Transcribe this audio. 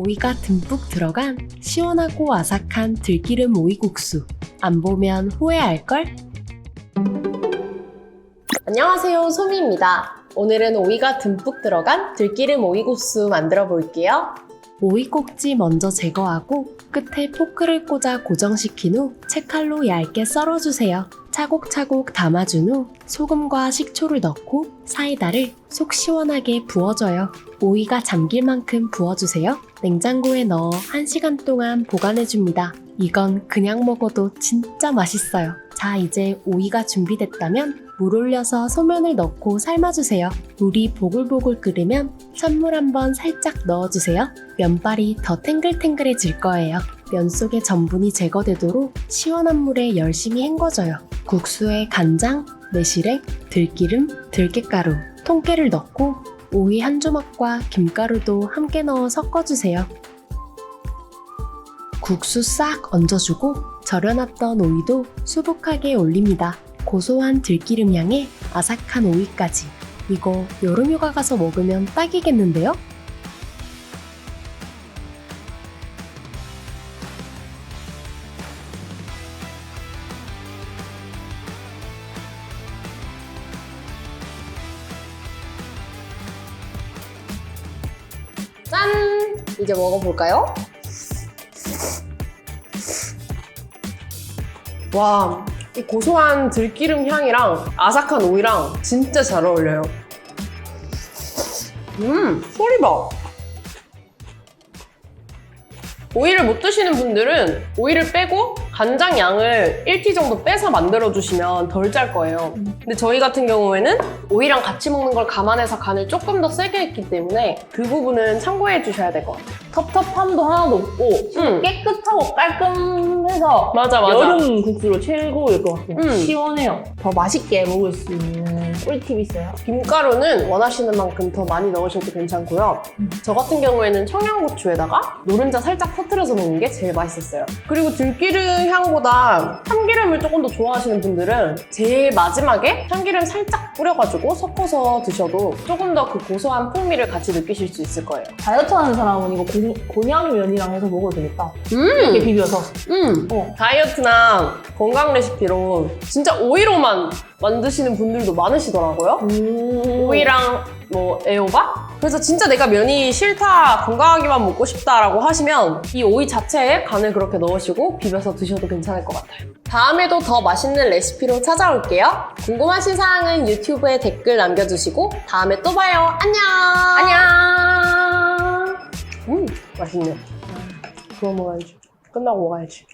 오이가 듬뿍 들어간 시원하고 아삭한 들기름 오이국수. 안 보면 후회할걸? 안녕하세요, 소미입니다. 오늘은 오이가 듬뿍 들어간 들기름 오이국수 만들어 볼게요. 오이 꼭지 먼저 제거하고 끝에 포크를 꽂아 고정시킨 후 채칼로 얇게 썰어주세요. 차곡차곡 담아준 후 소금과 식초를 넣고 사이다를 속 시원하게 부어줘요. 오이가 잠길 만큼 부어주세요. 냉장고에 넣어 1시간 동안 보관해줍니다. 이건 그냥 먹어도 진짜 맛있어요. 자, 이제 오이가 준비됐다면 물 올려서 소면을 넣고 삶아주세요. 물이 보글보글 끓으면 찬물 한번 살짝 넣어주세요. 면발이 더 탱글탱글해질 거예요. 면 속의 전분이 제거되도록 시원한 물에 열심히 헹궈줘요. 국수에 간장, 매실액, 들기름, 들깨가루, 통깨를 넣고 오이 한 조각과 김가루도 함께 넣어 섞어주세요. 국수 싹 얹어주고 절여놨던 오이도 수북하게 올립니다. 고소한 들기름 향에 아삭한 오이까지. 이거 여름휴가 가서 먹으면 딱이겠는데요? 짠! 이제 먹어볼까요? 와, 이 고소한 들기름 향이랑 아삭한 오이랑 진짜 잘 어울려요. 소리 봐. 오이를 못 드시는 분들은 오이를 빼고 간장 양을 1티 정도 빼서 만들어주시면 덜 짤 거예요. 근데 저희 같은 경우에는 오이랑 같이 먹는 걸 감안해서 간을 조금 더 세게 했기 때문에 그 부분은 참고해 주셔야 될 것 같아요. 텁텁함도 하나도 없고 깨끗하고 깔끔해서 맞아. 여름 국수로 최고일 것 같아요. 음. 시원해요. 더 맛있게 먹을 수 있는 꿀팁이 있어요. 김가루는 원하시는 만큼 더 많이 넣으셔도 괜찮고요. 저 같은 경우에는 청양고추에다가 노른자 살짝 터뜨려서 먹는 게 제일 맛있었어요. 그리고 들기름 향보다 참기름을 조금 더 좋아하시는 분들은 제일 마지막에 참기름 살짝 뿌려가지고 섞어서 드셔도 조금 더 그 고소한 풍미를 같이 느끼실 수 있을 거예요. 다이어트 하는 사람은 이거 곤약면이랑 해서 먹어도 되겠다. 이렇게 비벼서. 다이어트나 건강 레시피로 진짜 오이로만 만드시는 분들도 많으시더라고요. 오이랑 뭐 애호박? 그래서 진짜 내가 면이 싫다, 건강하게만 먹고 싶다라고 하시면 이 오이 자체에 간을 그렇게 넣으시고 비벼서 드셔도 괜찮을 것 같아요. 다음에도 더 맛있는 레시피로 찾아올게요. 궁금하신 사항은 유튜브에 댓글 남겨주시고 다음에 또 봐요. 안녕! 안녕! 맛있네. 그거 먹어야지. 끝나고 먹어야지.